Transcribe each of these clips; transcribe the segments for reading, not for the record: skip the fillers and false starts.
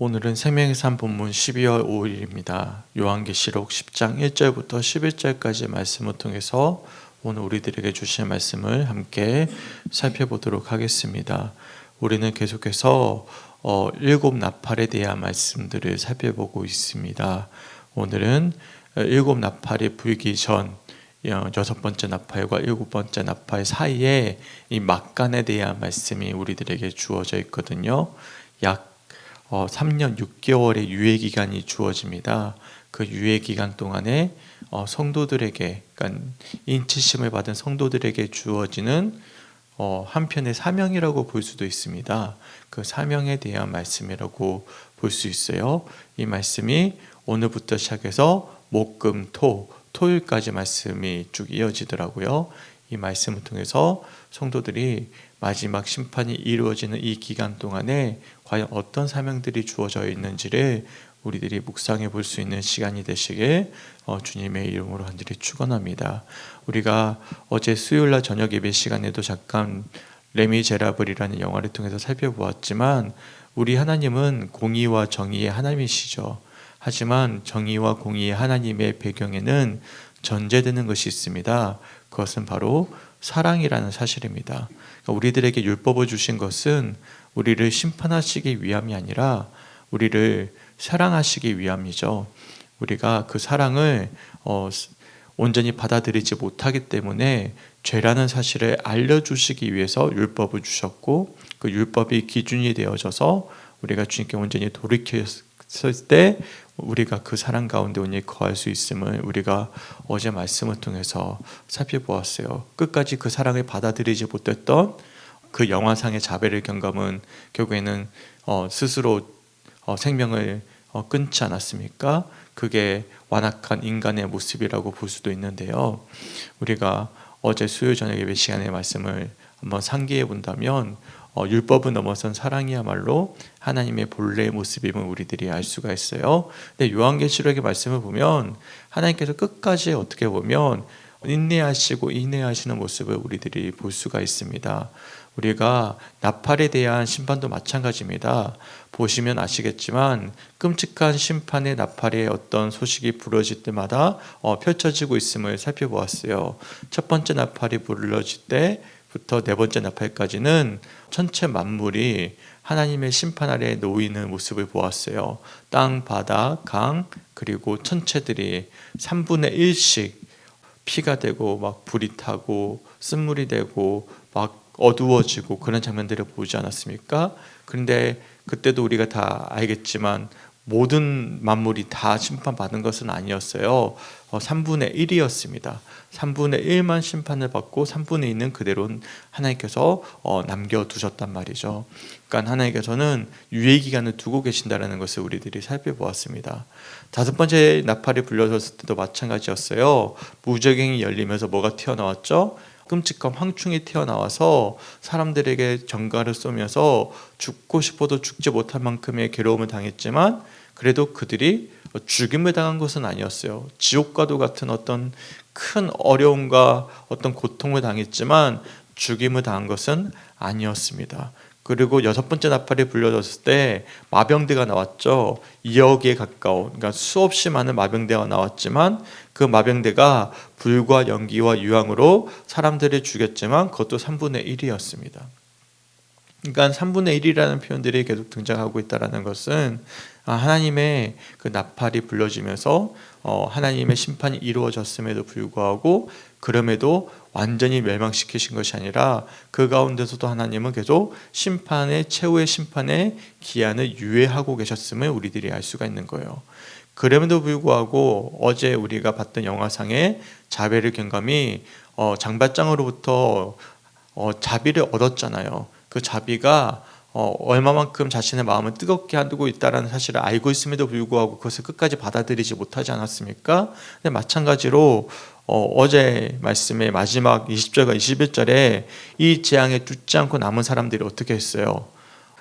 오늘은 생명의 산 본문 12월 5일입니다. 요한계시록 10장 1절부터 11절까지 말씀을 통해서 오늘 우리들에게 주신 말씀을 함께 살펴보도록 하겠습니다. 우리는 계속해서 일곱 나팔에 대한 말씀들을 살펴보고 있습니다. 오늘은 일곱 나팔이 불기 전 여섯 번째 나팔과 일곱 번째 나팔 사이에 이 막간에 대한 말씀이 우리들에게 주어져 있거든요. 약 3년 6개월의 유예기간이 주어집니다. 그 유예기간 동안에 성도들에게, 그러니까 인치심을 받은 성도들에게 주어지는 한편의 사명이라고 볼 수도 있습니다. 그 사명에 대한 말씀이라고 볼 수 있어요. 이 말씀이 오늘부터 시작해서 목, 금, 토요일까지 말씀이 쭉 이어지더라고요. 이 말씀을 통해서 성도들이 마지막 심판이 이루어지는 이 기간 동안에 과연 어떤 사명들이 주어져 있는지를 우리들이 묵상해 볼 수 있는 시간이 되시길 주님의 이름으로 간절히 축원합니다. 우리가 어제 수요일날 저녁 예배 시간에도 잠깐 레미제라블이라는 영화를 통해서 살펴보았지만 우리 하나님은 공의와 정의의 하나님이시죠. 하지만 정의와 공의의 하나님의 배경에는 전제되는 것이 있습니다. 그것은 바로 사랑이라는 사실입니다. 그러니까 우리들에게 율법을 주신 것은 우리를 심판하시기 위함이 아니라 우리를 사랑하시기 위함이죠. 우리가 그 사랑을 온전히 받아들이지 못하기 때문에 죄라는 사실을 알려주시기 위해서 율법을 주셨고, 그 율법이 기준이 되어져서 우리가 주님께 온전히 돌이켰을 때 우리가 그 사랑 가운데 온전히 거할 수 있음을 우리가 어제 말씀을 통해서 살펴보았어요. 끝까지 그 사랑을 받아들이지 못했던 그 영화상의 자벨의 경감은 결국에는 스스로 생명을 끊지 않았습니까? 그게 완악한 인간의 모습이라고 볼 수도 있는데요. 우리가 어제 수요일 저녁 예배 시간의 말씀을 한번 상기해 본다면 율법을 넘어선 사랑이야말로 하나님의 본래의 모습임을 우리들이 알 수가 있어요. 근데 요한계시록의 말씀을 보면 하나님께서 끝까지 어떻게 보면 인내하시고 인내하시는 모습을 우리들이 볼 수가 있습니다. 우리가 나팔에 대한 심판도 마찬가지입니다. 보시면 아시겠지만 끔찍한 심판의 나팔의 어떤 소식이 부러질 때마다 펼쳐지고 있음을 살펴보았어요. 첫 번째 나팔이 불러질 때부터 네 번째 나팔까지는 전체 만물이 하나님의 심판 아래에 놓이는 모습을 보았어요. 땅, 바다, 강, 그리고 천체들이 3분의 1씩 피가 되고 막 불이 타고 쓴물이 되고 막 어두워지고 그런 장면들을 보지 않았습니까? 그런데 그때도 우리가 다 알겠지만 모든 만물이 다 심판받은 것은 아니었어요. 3분의 1이었습니다. 3분의 1만 심판을 받고 3분의 2는 그대로 하나님께서 남겨두셨단 말이죠. 그러니까 하나님께서는 유예기간을 두고 계신다는 것을 우리들이 살펴보았습니다. 다섯 번째 나팔이 불려졌을 때도 마찬가지였어요. 무저갱이 열리면서 뭐가 튀어나왔죠? 끔찍한 황충이 튀어나와서 사람들에게 전갈을 쏘면서 죽고 싶어도 죽지 못할 만큼의 괴로움을 당했지만 그래도 그들이 죽임을 당한 것은 아니었어요. 지옥과도 같은 어떤 큰 어려움과 어떤 고통을 당했지만 죽임을 당한 것은 아니었습니다. 그리고 여섯 번째 나팔이 불려졌을 때 마병대가 나왔죠. 2억에 가까운, 그러니까 수없이 많은 마병대가 나왔지만 그 마병대가 불과 연기와 유황으로 사람들을 죽였지만 그것도 3분의 1이었습니다. 그러니까 3분의 1이라는 표현들이 계속 등장하고 있다는 것은 하나님의 그 나팔이 불려지면서 하나님의 심판이 이루어졌음에도 불구하고 그럼에도 완전히 멸망시키신 것이 아니라 그 가운데서도 하나님은 계속 심판의 최후의 심판의 기한을 유예하고 계셨음을 우리들이 알 수가 있는 거예요. 그럼에도 불구하고 어제 우리가 봤던 영화상의 자벨의 경감이 장발장으로부터 자비를 얻었잖아요. 그 자비가 얼마만큼 자신의 마음을 뜨겁게 하고 있다는 사실을 알고 있음에도 불구하고 그것을 끝까지 받아들이지 못하지 않았습니까? 근데 마찬가지로 어제 말씀의 마지막 20절과 21절에 이 재앙에 죽지 않고 남은 사람들이 어떻게 했어요?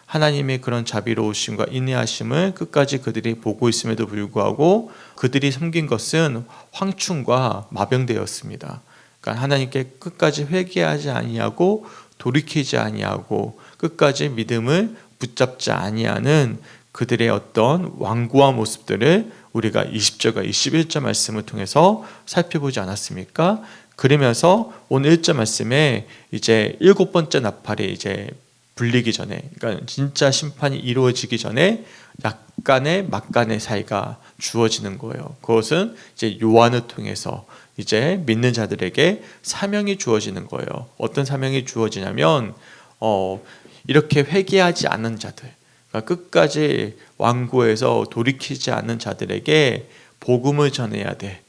하나님의 그런 자비로우심과 인내하심을 끝까지 그들이 보고 있음에도 불구하고 그들이 섬긴 것은 황충과 마병대였습니다. 그러니까 하나님께 끝까지 회개하지 아니하고 돌이키지 아니하고 끝까지 믿음을 붙잡지 아니하는 그들의 어떤 완고한 모습들을 우리가 20절과 21절 말씀을 통해서 살펴보지 않았습니까? 그러면서 오늘 1절 말씀에 이제 7번째 나팔이 이제 불리기 전에, 그러니까 진짜 심판이 이루어지기 전에 약간의 막간의 사이가 주어지는 거예요. 그것은 이제 요한을 통해서 이제 믿는 자들에게 사명이 주어지는 거예요. 어떤 사명이 주어지냐면 이렇게 회개하지 않은 자들, 그러니까 끝까지 완고해서 돌이키지 않는 자들에게 복음을 전해야 돼.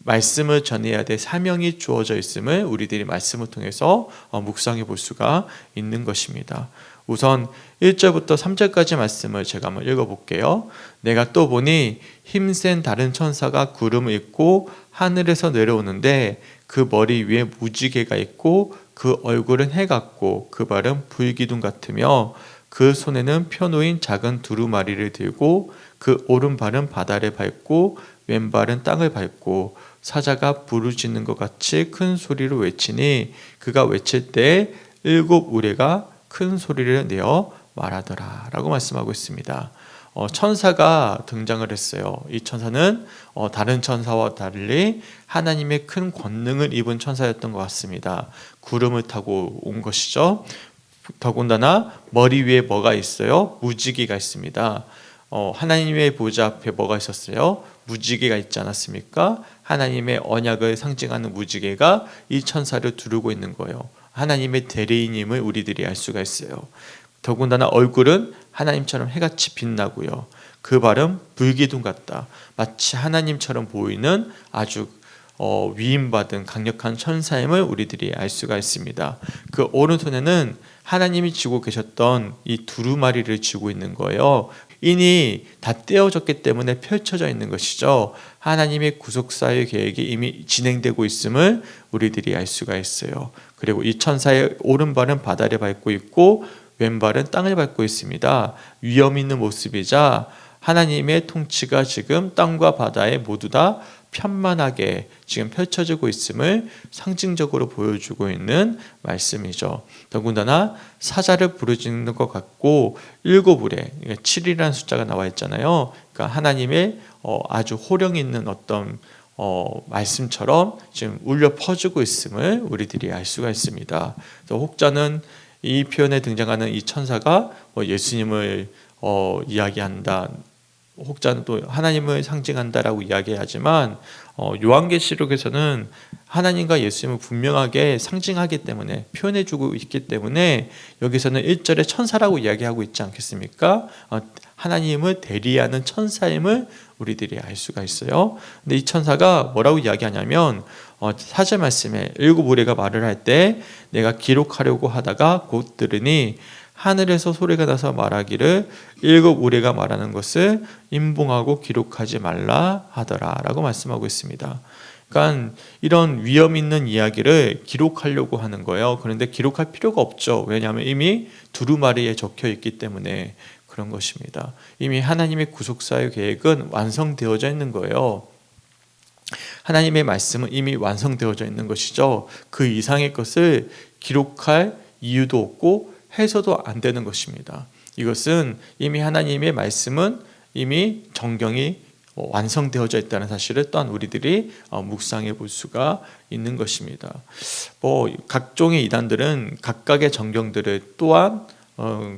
말씀을 전해야 될 사명이 주어져 있음을 우리들이 말씀을 통해서 묵상해 볼 수가 있는 것입니다. 우선 1절부터 3절까지 말씀을 제가 한번 읽어볼게요. 내가 또 보니 힘센 다른 천사가 구름을 입고 하늘에서 내려오는데 그 머리 위에 무지개가 있고 그 얼굴은 해 같고 그 발은 불기둥 같으며 그 손에는 펴놓인 작은 두루마리를 들고 그 오른발은 바다를 밟고 왼발은 땅을 밟고 사자가 부르짖는 것 같이 큰 소리로 외치니 그가 외칠 때 7 우레가 큰 소리를 내어 말하더라 라고 말씀하고 있습니다. 천사가 등장을 했어요. 이 천사는 다른 천사와 달리 하나님의 큰 권능을 입은 천사였던 것 같습니다. 구름을 타고 온 것이죠. 더군다나 머리 위에 뭐가 있어요? 무지개가 있습니다. 하나님의 보좌 앞에 뭐가 있었어요? 무지개가 있지 않았습니까? 하나님의 언약을 상징하는 무지개가 이 천사를 두르고 있는 거예요. 하나님의 대리인임을 우리들이 알 수가 있어요. 더군다나 얼굴은 하나님처럼 해같이 빛나고요. 그 발은 불기둥 같다. 마치 하나님처럼 보이는 아주 위임받은 강력한 천사임을 우리들이 알 수가 있습니다. 그 오른손에는 하나님이 쥐고 계셨던 이 두루마리를 쥐고 있는 거예요. 이니 다 떼어졌기 때문에 펼쳐져 있는 것이죠. 하나님의 구속사의 계획이 이미 진행되고 있음을 우리들이 알 수가 있어요. 그리고 이 천사의 오른발은 바다를 밟고 있고 왼발은 땅을 밟고 있습니다. 위험 있는 모습이자 하나님의 통치가 지금 땅과 바다에 모두 다 편만하게 지금 펼쳐지고 있음을 상징적으로 보여주고 있는 말씀이죠. 더군다나 사자를 부르짖는 것 같고 7 우레, 7이라는 숫자가 나와 있잖아요. 그러니까 하나님의 아주 호령 있는 어떤 말씀처럼 지금 울려 퍼지고 있음을 우리들이 알 수가 있습니다. 혹자는 이 표현에 등장하는 이 천사가 예수님을 이야기한다. 혹자는 또 하나님을 상징한다라고 이야기하지만 요한계시록에서는 하나님과 예수님을 분명하게 상징하기 때문에 표현해주고 있기 때문에 여기서는 1절에 천사라고 이야기하고 있지 않겠습니까? 하나님을 대리하는 천사임을 우리들이 알 수가 있어요. 근데 이 천사가 뭐라고 이야기하냐면 4절 말씀에 7 우레가 말을 할 때 내가 기록하려고 하다가 곧 들으니 하늘에서 소리가 나서 말하기를 7 우레가 말하는 것을 임봉하고 기록하지 말라 하더라 라고 말씀하고 있습니다. 그러니까 이런 위험 있는 이야기를 기록하려고 하는 거예요. 그런데 기록할 필요가 없죠. 왜냐하면 이미 두루마리에 적혀 있기 때문에 그런 것입니다. 이미 하나님의 구속사의 계획은 완성되어져 있는 거예요. 하나님의 말씀은 이미 완성되어져 있는 것이죠. 그 이상의 것을 기록할 이유도 없고 해서도 안 되는 것입니다. 이것은 이미 하나님의 말씀은 이미 정경이 완성되어져 있다는 사실을 또한 우리들이 묵상해 볼 수가 있는 것입니다. 각종의 이단들은 각각의 정경들을 또한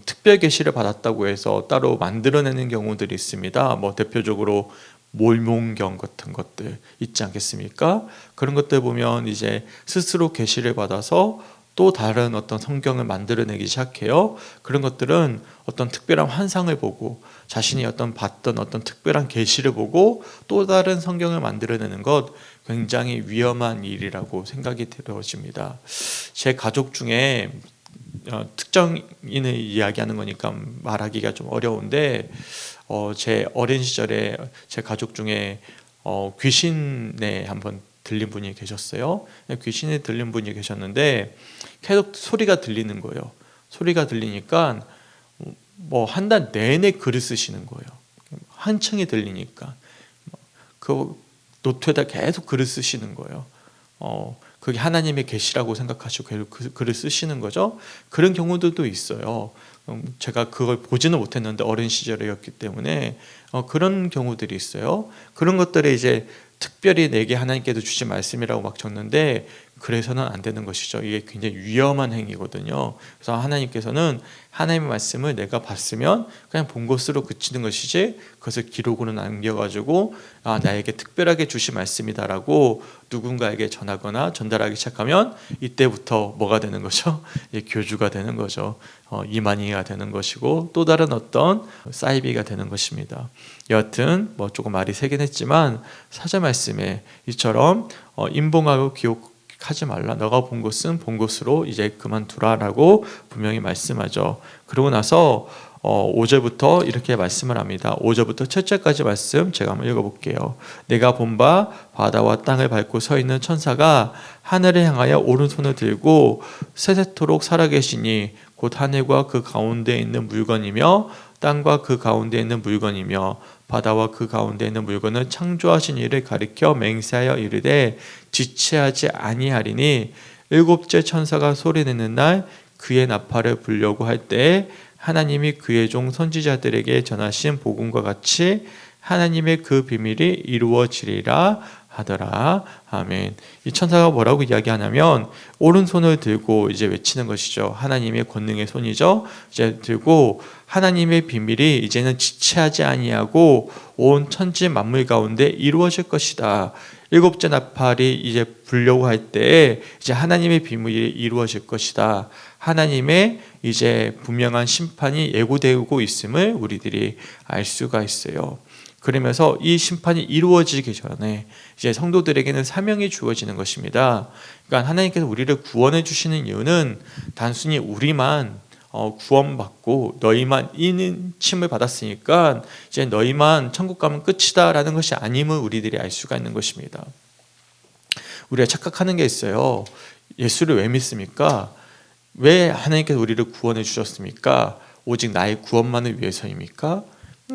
특별 계시를 받았다고 해서 따로 만들어내는 경우들이 있습니다. 대표적으로 몰몬경 같은 것들 있지 않겠습니까? 그런 것들 보면 이제 스스로 계시를 받아서 또 다른 어떤 성경을 만들어내기 시작해요. 그런 것들은 어떤 특별한 환상을 보고 자신이 봤던 어떤 특별한 계시를 보고 또 다른 성경을 만들어내는 것 굉장히 위험한 일이라고 생각이 들어집니다. 제 가족 중에 특정인을 이야기하는 거니까 말하기가 좀 어려운데 제 어린 시절에 제 가족 중에 귀신에 한번 들린 분이 계셨어요. 귀신에 들린 분이 계셨는데 계속 소리가 들리는 거예요. 소리가 들리니까 한 달 내내 글을 쓰시는 거예요. 한층이 들리니까 그 노트에다 계속 글을 쓰시는 거예요. 그게 하나님의 계시라고 생각하시고 계속 글을 쓰시는 거죠. 그런 경우들도 있어요. 제가 그걸 보지는 못했는데 어린 시절이었기 때문에 그런 경우들이 있어요. 그런 것들에 이제 특별히 내게 하나님께서 주신 말씀이라고 막 적는데 그래서는 안 되는 것이죠. 이게 굉장히 위험한 행위거든요. 그래서 하나님께서는 하나님의 말씀을 내가 봤으면 그냥 본 것으로 그치는 것이지 그것을 기록으로 남겨가지고 나에게 특별하게 주신 말씀이다라고 누군가에게 전하거나 전달하기 시작하면 이때부터 뭐가 되는 거죠? 교주가 되는 거죠. 이만희가 되는 것이고 또 다른 어떤 사이비가 되는 것입니다. 여하튼 뭐 조금 말이 세긴 했지만 사자 말씀에 이처럼 임봉하고 기억하지 말라. 너가 본 것은 본 것으로 이제 그만두라라고 분명히 말씀하죠. 그러고 나서 5절부터 이렇게 말씀을 합니다. 5절부터 7절까지 말씀 제가 한번 읽어볼게요. 내가 본 바 바다와 땅을 밟고 서 있는 천사가 하늘을 향하여 오른손을 들고 세세토록 살아계시니 곧 하늘과 그 가운데 있는 물건이며 땅과 그 가운데 있는 물건이며 바다와 그 가운데 있는 물건을 창조하신 이를 가리켜 맹세하여 이르되 지체하지 아니하리니 일곱째 천사가 소리내는 날 그의 나팔을 불려고 할 때에 하나님이 그의 종 선지자들에게 전하신 복음과 같이 하나님의 그 비밀이 이루어지리라 하더라. 아멘. 이 천사가 뭐라고 이야기하냐면 오른손을 들고 이제 외치는 것이죠. 하나님의 권능의 손이죠. 이제 들고 하나님의 비밀이 이제는 지체하지 아니하고 온 천지 만물 가운데 이루어질 것이다. 일곱째 나팔이 이제 불려고 할 때 이제 하나님의 비밀이 이루어질 것이다. 하나님의 이제 분명한 심판이 예고되고 있음을 우리들이 알 수가 있어요. 그러면서 이 심판이 이루어지기 전에 이제 성도들에게는 사명이 주어지는 것입니다. 그러니까 하나님께서 우리를 구원해 주시는 이유는 단순히 우리만 구원받고 너희만 인침을 받았으니까 이제 너희만 천국 가면 끝이다라는 것이 아님을 우리들이 알 수가 있는 것입니다. 우리가 착각하는 게 있어요. 예수를 왜 믿습니까? 왜 하나님께서 우리를 구원해 주셨습니까? 오직 나의 구원만을 위해서입니까?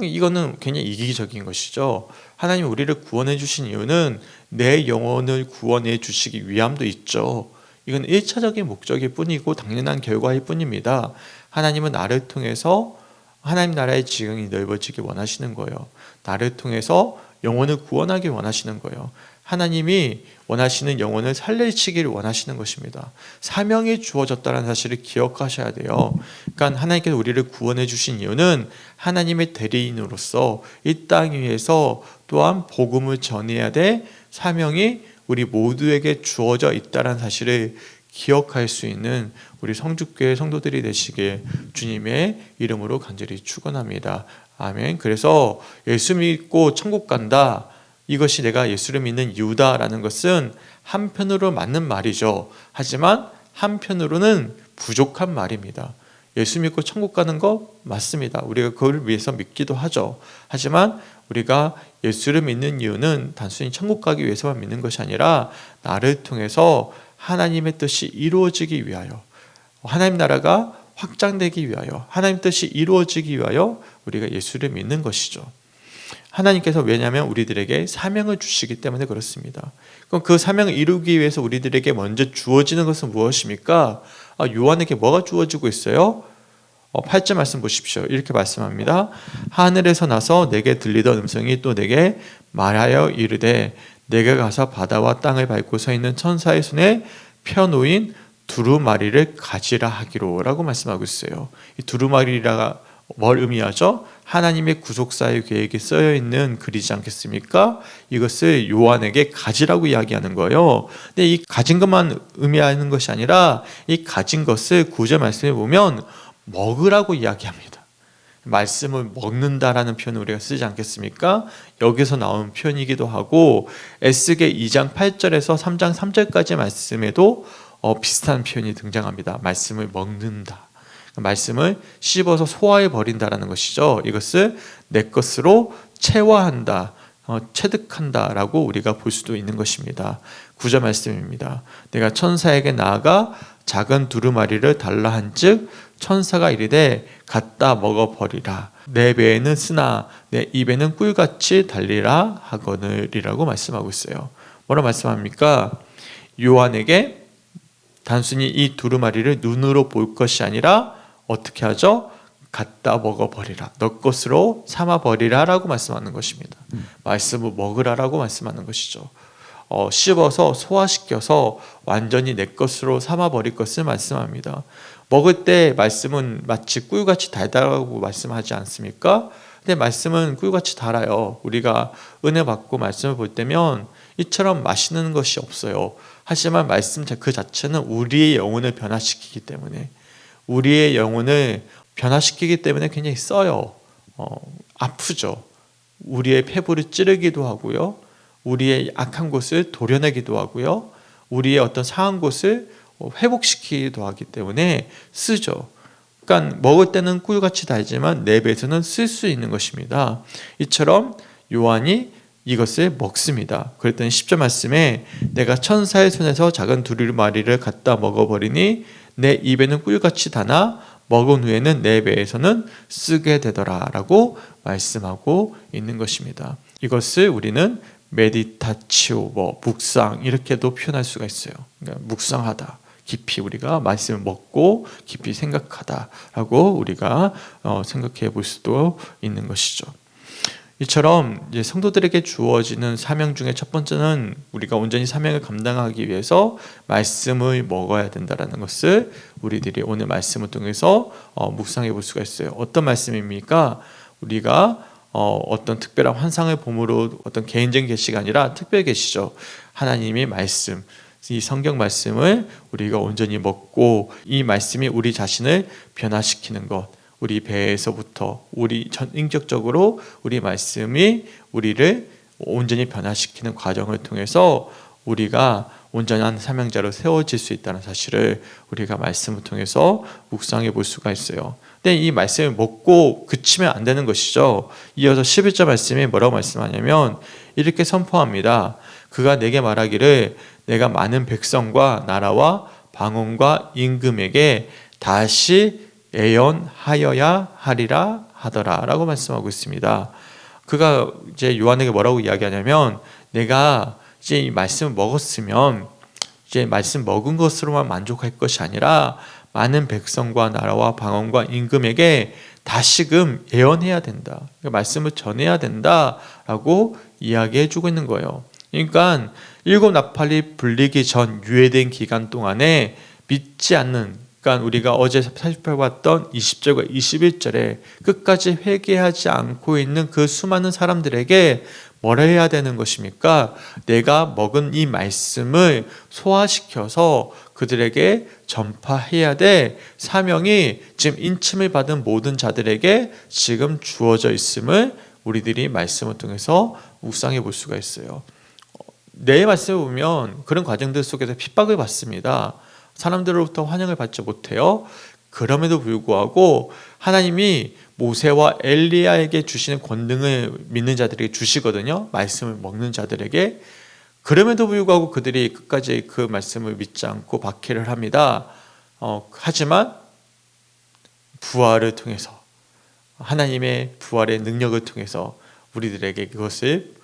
이거는 굉장히 이기적인 것이죠. 하나님이 우리를 구원해 주신 이유는 내 영혼을 구원해 주시기 위함도 있죠. 이건 1차적인 목적일 뿐이고 당연한 결과일 뿐입니다. 하나님은 나를 통해서 하나님 나라의 지경이 넓어지기 원하시는 거예요. 나를 통해서 영혼을 구원하기 원하시는 거예요. 하나님이 원하시는 영혼을 살려치기를 원하시는 것입니다. 사명이 주어졌다는 사실을 기억하셔야 돼요. 그러니까 하나님께서 우리를 구원해 주신 이유는 하나님의 대리인으로서 이 땅 위에서 또한 복음을 전해야 될 사명이 우리 모두에게 주어져 있다는 사실을 기억할 수 있는 우리 성주교회 성도들이 되시길 주님의 이름으로 간절히 축원합니다. 아멘. 그래서 예수 믿고 천국 간다. 이것이 내가 예수를 믿는 이유다라는 것은 한편으로 맞는 말이죠. 하지만 한편으로는 부족한 말입니다. 예수 믿고 천국 가는 거 맞습니다. 우리가 그걸 위해서 믿기도 하죠. 하지만 우리가 예수를 믿는 이유는 단순히 천국 가기 위해서만 믿는 것이 아니라 나를 통해서 하나님의 뜻이 이루어지기 위하여, 하나님 나라가 확장되기 위하여, 하나님 뜻이 이루어지기 위하여 우리가 예수를 믿는 것이죠. 하나님께서 왜냐하면 우리들에게 사명을 주시기 때문에 그렇습니다. 그럼 그 사명을 이루기 위해서 우리들에게 먼저 주어지는 것은 무엇입니까? 요한에게 뭐가 주어지고 있어요? 8절 말씀 보십시오. 이렇게 말씀합니다. 하늘에서 나서 내게 들리던 음성이 또 내게 말하여 이르되 내가 가서 바다와 땅을 밟고 서 있는 천사의 손에 펴놓인 두루마리를 가지라 하기로 라고 말씀하고 있어요. 이 두루마리가 뭘 의미하죠? 하나님의 구속사의 계획에 쓰여 있는 글이지 않겠습니까? 이것을 요한에게 가지라고 이야기하는 거예요. 근데 이 가진 것만 의미하는 것이 아니라 이 가진 것을 9절 말씀에 보면 먹으라고 이야기합니다. 말씀을 먹는다라는 표현을 우리가 쓰지 않겠습니까? 여기서 나온 표현이기도 하고 에스겔 2장 8절에서 3장 3절까지 말씀에도 비슷한 표현이 등장합니다. 말씀을 먹는다. 말씀을 씹어서 소화해 버린다라는 것이죠. 이것을 내 것으로 체화한다, 체득한다라고 우리가 볼 수도 있는 것입니다. 9절 말씀입니다. 내가 천사에게 나아가 작은 두루마리를 달라 한즉 천사가 이르되 갖다 먹어버리라. 내 배에는 쓰나 내 입에는 꿀같이 달리라 하거늘이라고 말씀하고 있어요. 뭐라 말씀합니까? 요한에게 단순히 이 두루마리를 눈으로 볼 것이 아니라 어떻게 하죠? 갖다 먹어버리라. 너 것으로 삼아버리라 라고 말씀하는 것입니다. 말씀을 먹으라라고 말씀하는 것이죠. 씹어서 소화시켜서 완전히 내 것으로 삼아버릴 것을 말씀합니다. 먹을 때 말씀은 마치 꿀같이 달달하고 말씀하지 않습니까? 근데 말씀은 꿀같이 달아요. 우리가 은혜 받고 말씀을 볼 때면 이처럼 맛있는 것이 없어요. 하지만 말씀 그 자체는 우리의 영혼을 변화시키기 때문에, 우리의 영혼을 변화시키기 때문에 굉장히 써요. 아프죠. 우리의 폐부를 찌르기도 하고요. 우리의 악한 곳을 도려내기도 하고요. 우리의 어떤 상한 곳을 회복시키기도 하기 때문에 쓰죠. 그러니까 먹을 때는 꿀같이 달지만 내 배에서는 쓸 수 있는 것입니다. 이처럼 요한이 이것을 먹습니다. 그랬더니 10절 말씀에 내가 천사의 손에서 작은 두루마리를 갖다 먹어버리니 내 입에는 꿀같이 다나 먹은 후에는 내 배에서는 쓰게 되더라 라고 말씀하고 있는 것입니다. 이것을 우리는 메디타치오, 묵상 이렇게도 표현할 수가 있어요. 그러니까 묵상하다, 깊이 우리가 말씀을 먹고 깊이 생각하다라고 우리가 생각해 볼 수도 있는 것이죠. 이처럼 이제 성도들에게 주어지는 사명 중에 첫 번째는 우리가 온전히 사명을 감당하기 위해서 말씀을 먹어야 된다라는 것을 우리들이 오늘 말씀을 통해서 묵상해 볼 수가 있어요. 어떤 말씀입니까? 우리가 어떤 특별한 환상을 봄으로 어떤 개인적인 계시가 아니라 특별 계시죠. 하나님의 말씀, 이 성경 말씀을 우리가 온전히 먹고 이 말씀이 우리 자신을 변화시키는 것, 우리 배에서부터 우리 인격적으로 우리 말씀이 우리를 온전히 변화시키는 과정을 통해서 우리가 온전한 사명자로 세워질 수 있다는 사실을 우리가 말씀을 통해서 묵상해 볼 수가 있어요. 근데 이 말씀을 먹고 그치면 안 되는 것이죠. 이어서 11절 말씀이 뭐라고 말씀하냐면 이렇게 선포합니다. 그가 내게 말하기를 내가 많은 백성과 나라와 방언과 임금에게 다시 예언하여야 하리라 하더라 라고 말씀하고 있습니다. 그가 이제 요한에게 뭐라고 이야기하냐면 내가 이제 이 말씀을 먹었으면 이제 말씀 먹은 것으로만 만족할 것이 아니라 많은 백성과 나라와 방언과 임금에게 다시금 예언해야 된다. 말씀을 전해야 된다라고 이야기해 주고 있는 거예요. 그러니까 일곱 나팔이 불리기 전 유예된 기간 동안에 믿지 않는, 그러니까 우리가 어제 살펴봤던 20절과 21절에 끝까지 회개하지 않고 있는 그 수많은 사람들에게 뭘 해야 되는 것입니까? 내가 먹은 이 말씀을 소화시켜서 그들에게 전파해야 될 사명이 지금 인침을 받은 모든 자들에게 지금 주어져 있음을 우리들이 말씀을 통해서 묵상해 볼 수가 있어요. 내 말씀을 보면 그런 과정들 속에서 핍박을 받습니다. 사람들로부터 환영을 받지 못해요. 그럼에도 불구하고 하나님이 모세와 엘리야에게 주시는 권능을 믿는 자들에게 주시거든요. 말씀을 먹는 자들에게. 그럼에도 불구하고 그들이 끝까지 그 말씀을 믿지 않고 박해를 합니다. 하지만 부활을 통해서, 하나님의 부활의 능력을 통해서 우리들에게 그것을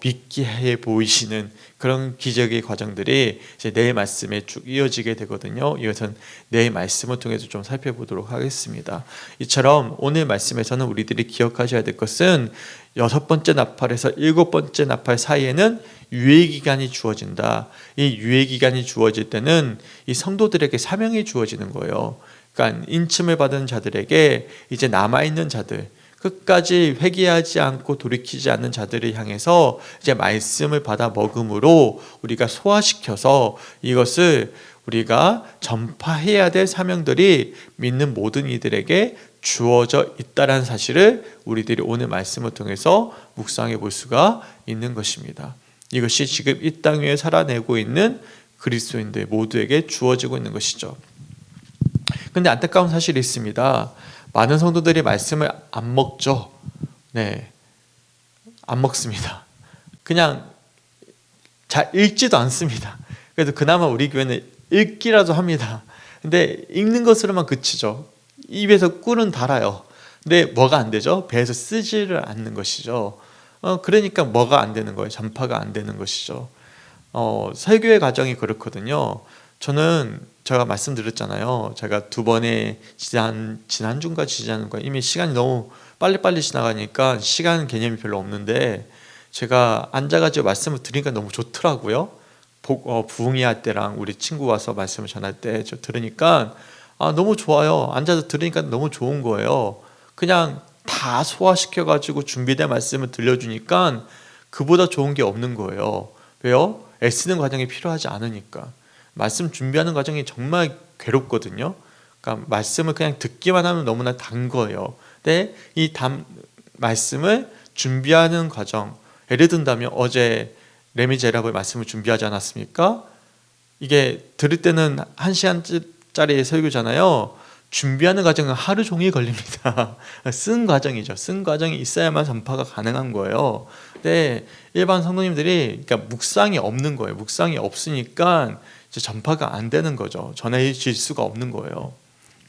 믿게 해 보이시는 그런 기적의 과정들이 이제 내일 말씀에 쭉 이어지게 되거든요. 이것은 내일 말씀을 통해서 좀 살펴보도록 하겠습니다. 이처럼 오늘 말씀에서는 우리들이 기억하셔야 될 것은 6번째 나팔에서 7번째 나팔 사이에는 유예기간이 주어진다. 이 유예기간이 주어질 때는 이 성도들에게 사명이 주어지는 거예요. 그러니까 인침을 받은 자들에게 이제 남아있는 자들, 끝까지 회개하지 않고 돌이키지 않는 자들을 향해서 이제 말씀을 받아 먹음으로 우리가 소화시켜서 이것을 우리가 전파해야 될 사명들이 믿는 모든 이들에게 주어져 있다는 사실을 우리들이 오늘 말씀을 통해서 묵상해 볼 수가 있는 것입니다. 이것이 지금 이 땅 위에 살아내고 있는 그리스도인들 모두에게 주어지고 있는 것이죠. 그런데 안타까운 사실이 있습니다. 많은 성도들이 말씀을 안 먹죠. 네, 안 먹습니다. 그냥 잘 읽지도 않습니다. 그래도 그나마 우리 교회는 읽기라도 합니다. 근데 읽는 것으로만 그치죠. 입에서 꿀은 달아요. 근데 뭐가 안 되죠? 배에서 쓰지를 않는 것이죠. 그러니까 뭐가 안 되는 거예요? 전파가 안 되는 것이죠. 설교의 과정이 그렇거든요. 저는 제가 말씀드렸잖아요. 제가 두 번의 지난주인가 지난주인가 이미 시간이 너무 빨리빨리 지나가니까 시간 개념이 별로 없는데 제가 앉아가지고 말씀을 드리니까 너무 좋더라고요. 부흥회 할 때랑 우리 친구 와서 말씀을 전할 때 저 들으니까 너무 좋아요. 앉아서 들으니까 너무 좋은 거예요. 그냥 다 소화시켜가지고 준비된 말씀을 들려주니까 그보다 좋은 게 없는 거예요. 왜요? 애쓰는 과정이 필요하지 않으니까. 말씀 준비하는 과정이 정말 괴롭거든요. 그러니까 말씀을 그냥 듣기만 하면 너무나 단 거예요. 근데 이 말씀을 준비하는 과정, 예를 든다면 어제 레미제라블 말씀을 준비하지 않았습니까? 이게 들을 때는 1시간짜리 설교잖아요. 준비하는 과정은 하루 종일 걸립니다. 쓴 과정이죠. 쓴 과정이 있어야만 전파가 가능한 거예요. 근데 일반 성도님들이 그러니까 묵상이 없는 거예요. 묵상이 없으니까 이제 전파가 안 되는 거죠. 전해질 수가 없는 거예요.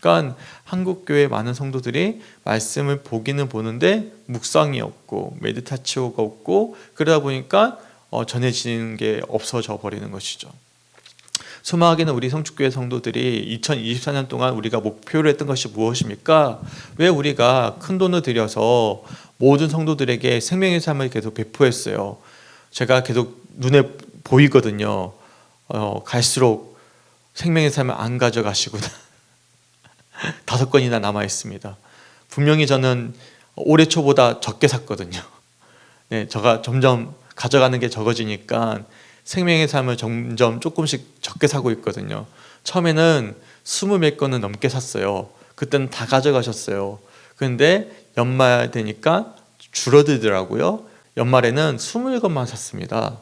그러니까 한국 교회 많은 성도들이 말씀을 보기는 보는데 묵상이 없고 메디타치오가 없고 그러다 보니까 전해지는 게 없어져 버리는 것이죠. 소망하기는 우리 성축교회 성도들이 2024년 동안 우리가 목표로 했던 것이 무엇입니까? 왜 우리가 큰 돈을 들여서 모든 성도들에게 생명의 삶을 계속 배포했어요. 제가 계속 눈에 보이거든요. 갈수록 생명의 삶을 안 가져가시구나. 5건이나 남아 있습니다. 분명히 저는 올해 초보다 적게 샀거든요. 네, 제가 점점 가져가는 게 적어지니까 생명의 삶을 점점 조금씩 적게 사고 있거든요. 처음에는 20몇 건은 넘게 샀어요. 그때는 다 가져가셨어요. 그런데 연말 되니까 줄어들더라고요. 연말에는 20건만 샀습니다.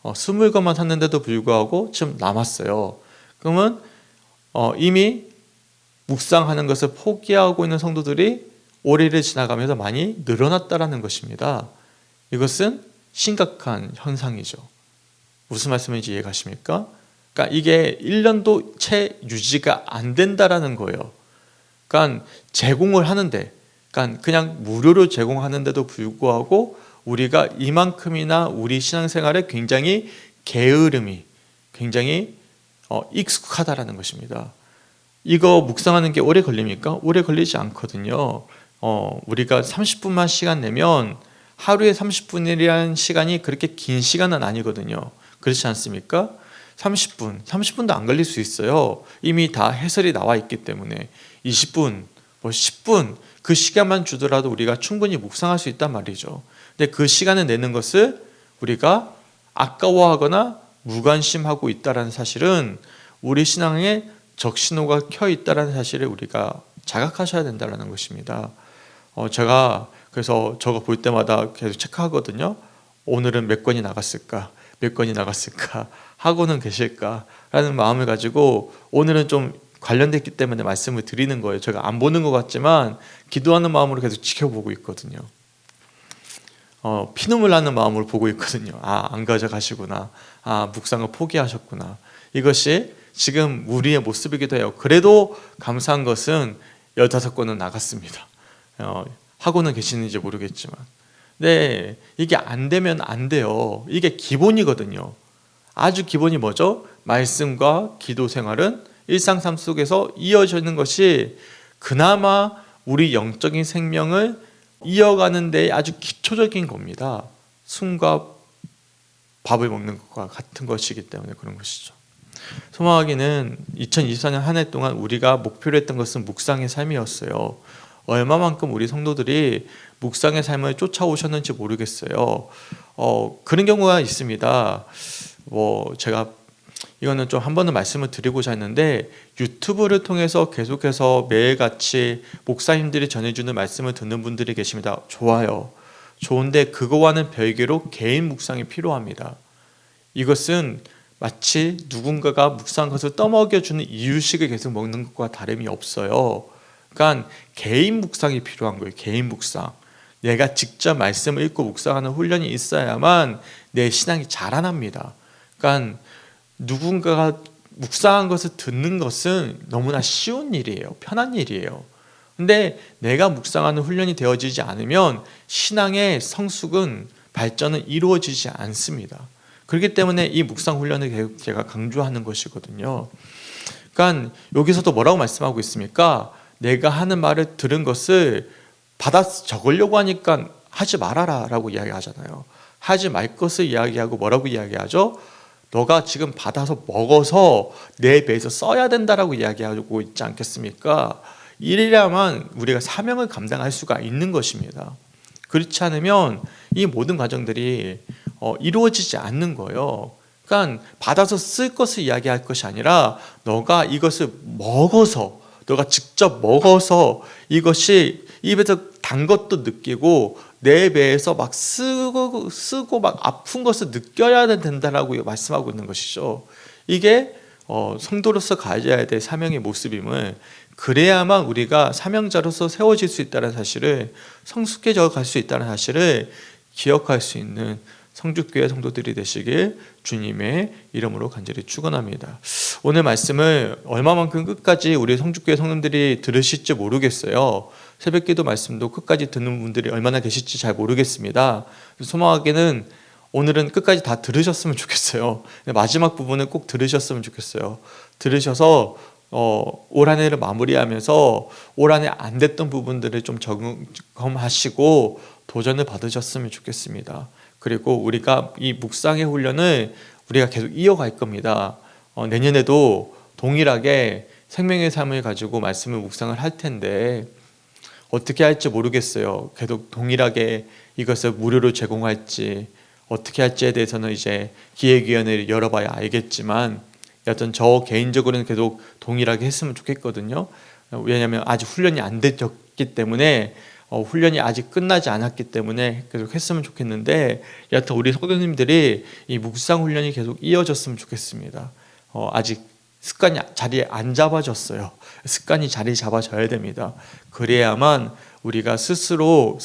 20건만 샀는데도 불구하고 지금 남았어요. 그러면 이미 묵상하는 것을 포기하고 있는 성도들이 올해를 지나가면서 많이 늘어났다라는 것입니다. 이것은 심각한 현상이죠. 무슨 말씀인지 이해가십니까? 그러니까 이게 1년도 채 유지가 안 된다라는 거예요. 그러니까 제공을 하는데, 그러니까 그냥 무료로 제공하는데도 불구하고 우리가 이만큼이나 우리 신앙생활에 굉장히 게으름이 굉장히 익숙하다라는 것입니다. 이거 묵상하는 게 오래 걸립니까? 오래 걸리지 않거든요. 우리가 30분만 시간 내면 하루에 30분이라는 시간이 그렇게 긴 시간은 아니거든요. 그렇지 않습니까? 30분도 안 걸릴 수 있어요. 이미 다 해설이 나와 있기 때문에 20분, 10분 그 시간만 주더라도 우리가 충분히 묵상할 수 있단 말이죠. 근데 그 시간을 내는 것을 우리가 아까워하거나 무관심하고 있다는 사실은 우리 신앙에 적신호가 켜 있다는 사실을 우리가 자각하셔야 된다는 것입니다. 제가 그래서 저거 볼 때마다 계속 체크하거든요. 오늘은 몇 건이 나갔을까? 몇 건이 나갔을까? 하고는 계실까? 라는 마음을 가지고 오늘은 좀 관련됐기 때문에 말씀을 드리는 거예요. 제가 안 보는 것 같지만 기도하는 마음으로 계속 지켜보고 있거든요. 피눈물 나는 마음으로 보고 있거든요. 안 가져가시구나. 묵상을 포기하셨구나. 이것이 지금 우리의 모습이기도 해요. 그래도 감사한 것은 15건은 나갔습니다. 하고는 계시는지 모르겠지만. 네, 이게 안 되면 안 돼요. 이게 기본이거든요. 아주 기본이 뭐죠? 말씀과 기도 생활은 일상 삶 속에서 이어지는 것이 그나마 우리 영적인 생명을 이어가는 데 아주 기초적인 겁니다. 숨과 밥을 먹는 것과 같은 것이기 때문에 그런 것이죠. 소망하기는 2024년 한 해 동안 우리가 목표로 했던 것은 묵상의 삶이었어요. 얼마만큼 우리 성도들이 묵상의 삶을 쫓아오셨는지 모르겠어요. 그런 경우가 있습니다. 제가 이거는 좀 한 번은 말씀을 드리고자 했는데 유튜브를 통해서 계속해서 매일같이 목사님들이 전해주는 말씀을 듣는 분들이 계십니다. 좋아요. 좋은데 그거와는 별개로 개인 묵상이 필요합니다. 이것은 마치 누군가가 묵상한 것을 떠먹여주는 이유식을 계속 먹는 것과 다름이 없어요. 그러니까 개인 묵상이 필요한 거예요. 개인 묵상. 내가 직접 말씀을 읽고 묵상하는 훈련이 있어야만 내 신앙이 자라납니다. 그러니까 누군가가 묵상한 것을 듣는 것은 너무나 쉬운 일이에요. 편한 일이에요. 근데 내가 묵상하는 훈련이 되어지지 않으면 신앙의 성숙은 발전은 이루어지지 않습니다. 그렇기 때문에 이 묵상 훈련을 계속 제가 강조하는 것이거든요. 그러니까 여기서도 뭐라고 말씀하고 있습니까? 내가 하는 말을 들은 것을 받아 적으려고 하니까 하지 말아라 라고 이야기하잖아요. 하지 말 것을 이야기하고 뭐라고 이야기하죠? 너가 지금 받아서 먹어서 내 배에서 써야 된다라고 이야기하고 있지 않겠습니까? 이래야만 우리가 사명을 감당할 수가 있는 것입니다. 그렇지 않으면 이 모든 과정들이 이루어지지 않는 거예요. 그러니까 받아서 쓸 것을 이야기할 것이 아니라 너가 이것을 먹어서, 너가 직접 먹어서 이것이 입에서 단 것도 느끼고 내 배에서 막 쓰고 막 아픈 것을 느껴야 된다라고 말씀하고 있는 것이죠. 이게 성도로서 가져야 될 사명의 모습임을, 그래야만 우리가 사명자로서 세워질 수 있다는 사실을, 성숙해져 갈 수 있다는 사실을 기억할 수 있는 성주교회 성도들이 되시길 주님의 이름으로 간절히 축원합니다. 오늘 말씀을 얼마만큼 끝까지 우리 성주교회 성도들이 들으실지 모르겠어요. 새벽기도 말씀도 끝까지 듣는 분들이 얼마나 계실지 잘 모르겠습니다. 소망하기는 오늘은 끝까지 다 들으셨으면 좋겠어요. 마지막 부분을 꼭 들으셨으면 좋겠어요. 들으셔서 올 한 해를 마무리하면서 올 한 해 안 됐던 부분들을 좀 점검하시고 도전을 받으셨으면 좋겠습니다. 그리고 우리가 이 묵상의 훈련을 우리가 계속 이어갈 겁니다. 내년에도 동일하게 생명의 삶을 가지고 말씀을 묵상을 할 텐데 어떻게 할지 모르겠어요. 계속 동일하게 이것을 무료로 제공할지 어떻게 할지에 대해서는 이제 기획위원회를 열어봐야 알겠지만, 여하튼 저 개인적으로는 계속 동일하게 했으면 좋겠거든요. 왜냐하면 아직 훈련이 안 됐기 때문에, 훈련이 아직 끝나지 않았기 때문에 계속 했으면 좋겠는데, 여하튼 우리 성도님들이 이 묵상 훈련이 계속 이어졌으면 좋겠습니다. 아직 습관이 자리에 안 잡아졌어요. 습관이 자리 잡아져야 됩니다. 그래야만 우리가 스스로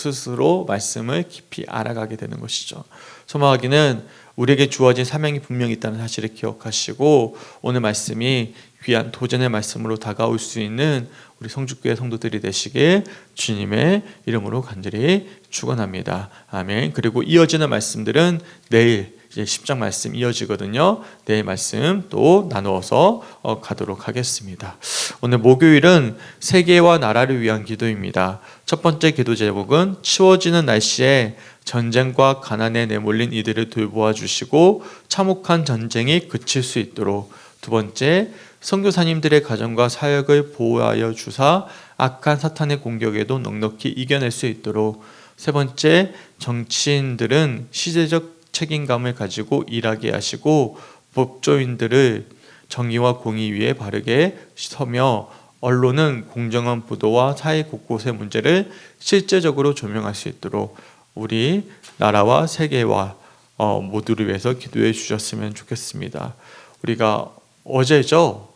말씀을 깊이 알아가게 되는 것이죠. 소망하기는 우리에게 주어진 사명이 분명히 있다는 사실을 기억하시고, 오늘 말씀이 귀한 도전의 말씀으로 다가올 수 있는 우리 성주교회 성도들이 되시길 주님의 이름으로 간절히 축원합니다. 아멘. 그리고 이어지는 말씀들은 내일 이제 10장 말씀 이어지거든요. 내일 말씀 또 나누어서 가도록 하겠습니다. 오늘 목요일은 세계와 나라를 위한 기도입니다. 첫 번째 기도 제목은 추워지는 날씨에 전쟁과 가난에 내몰린 이들을 돌보아 주시고 참혹한 전쟁이 그칠 수 있도록, 두 번째 선교사님들의 가정과 사역을 보호하여 주사 악한 사탄의 공격에도 넉넉히 이겨낼 수 있도록, 세 번째 정치인들은 시대적 책임감을 가지고 일하게 하시고 법조인들을 정의와 공의 위에 바르게 서며 언론은 공정한 보도와 사회 곳곳의 문제를 실제적으로 조명할 수 있도록 우리 나라와 세계와 모두를 위해서 기도해 주셨으면 좋겠습니다. 우리가 어제죠?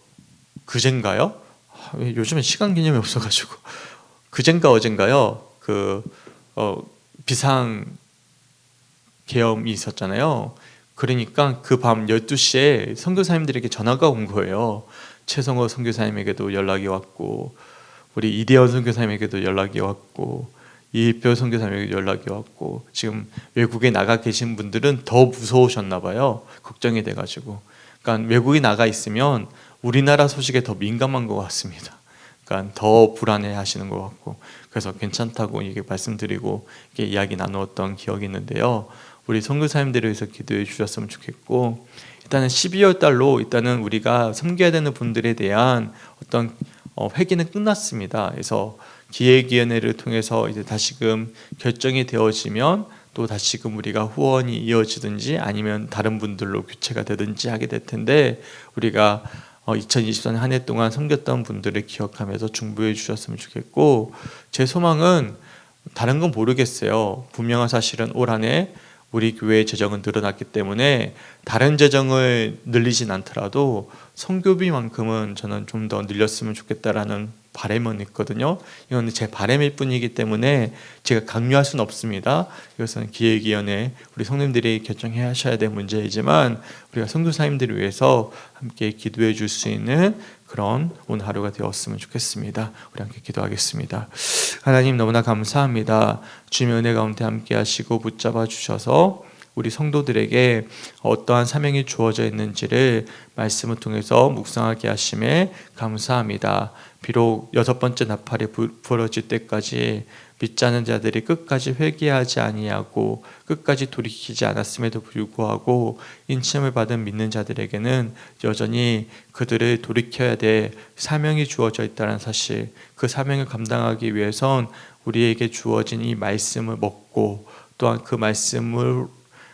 그젠가요? 요즘엔 시간 개념이 없어가지고 그젠가 어젠가요? 비상 계엄이 있었잖아요. 그러니까 그 밤 12시에 선교사님들에게 전화가 온 거예요. 최성호 선교사님에게도 연락이 왔고, 우리 이대현 선교사님에게도 연락이 왔고, 이일표 선교사님에게 연락이 왔고, 지금 외국에 나가 계신 분들은 더 무서우셨나 봐요. 걱정이 돼가지고. 그러니까 외국에 나가 있으면 우리나라 소식에 더 민감한 것 같습니다. 그러니까 더 불안해 하시는 것 같고, 그래서 괜찮다고 이게 말씀드리고 이렇게 이야기 나누었던 기억이 있는데요. 우리 선교사님들을 위해서 기도해 주셨으면 좋겠고, 일단은 12월 달로 일단은 우리가 섬겨야 되는 분들에 대한 어떤 회기는 끝났습니다. 그래서 기획위원회를 통해서 이제 다시금 결정이 되어지면 또 다시금 우리가 후원이 이어지든지 아니면 다른 분들로 교체가 되든지 하게 될 텐데, 우리가 2024년 한 해 동안 섬겼던 분들을 기억하면서 중보해 주셨으면 좋겠고, 제 소망은 다른 건 모르겠어요. 분명한 사실은 올 한 해 우리 교회의 재정은 늘어났기 때문에 다른 재정을 늘리진 않더라도 선교비만큼은 저는 좀 더 늘렸으면 좋겠다라는 바람은 있거든요. 이건 제 바람일 뿐이기 때문에 제가 강요할 수는 없습니다. 이것은 기획위원회 우리 성도님들이 결정해야 하셔야 될 문제이지만, 우리가 선교사님들을 위해서 함께 기도해 줄 수 있는 그런 오늘 하루가 되었으면 좋겠습니다. 우리 함께 기도하겠습니다. 하나님, 너무나 감사합니다. 주님의 은혜 가운데 함께 하시고 붙잡아 주셔서 우리 성도들에게 어떠한 사명이 주어져 있는지를 말씀을 통해서 묵상하게 하심에 감사합니다. 비록 6번째 나팔이 부러질 때까지 믿지 않은 자들이 끝까지 회개하지 아니하고 끝까지 돌이키지 않았음에도 불구하고 인침을 받은 믿는 자들에게는 여전히 그들을 돌이켜야 될 사명이 주어져 있다는 사실, 그 사명을 감당하기 위해선 우리에게 주어진 이 말씀을 먹고 또한 그 말씀을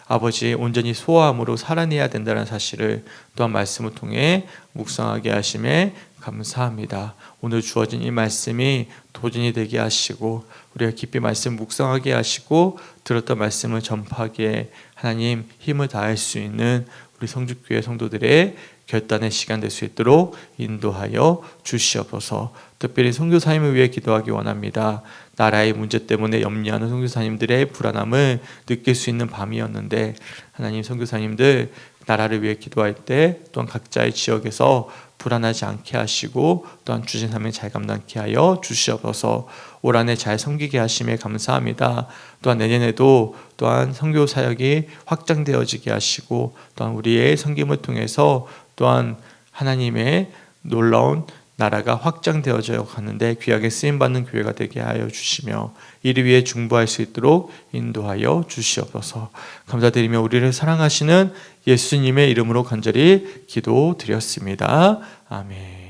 아버지 온전히 소화함으로 살아내야 된다는 사실을 또한 말씀을 통해 묵상하게 하심에 감사합니다. 오늘 주어진 이 말씀이 도전이 되게 하시고 우리가 깊이 말씀 묵상하게 하시고 들었던 말씀을 전파하기에 하나님 힘을 다할 수 있는 우리 성주교회 성도들의 결단의 시간 될 수 있도록 인도하여 주시옵소서. 특별히 선교사님을 위해 기도하기 원합니다. 나라의 문제 때문에 염려하는 선교사님들의 불안함을 느낄 수 있는 밤이었는데 하나님, 선교사님들 나라를 위해 기도할 때 또한 각자의 지역에서 불안하지 않게 하시고 또한 주신 사명 잘 감당케 하여 주시옵소서. 올 한해 잘 섬기게 하심에 감사합니다. 또한 내년에도 또한 선교 사역이 확장되어지게 하시고 또한 우리의 섬김을 통해서 또한 하나님의 놀라운 나라가 확장되어져 가는데 귀하게 쓰임받는 교회가 되게 하여 주시며 이를 위해 중보할 수 있도록 인도하여 주시옵소서. 감사드리며 우리를 사랑하시는 예수님의 이름으로 간절히 기도드렸습니다. 아멘.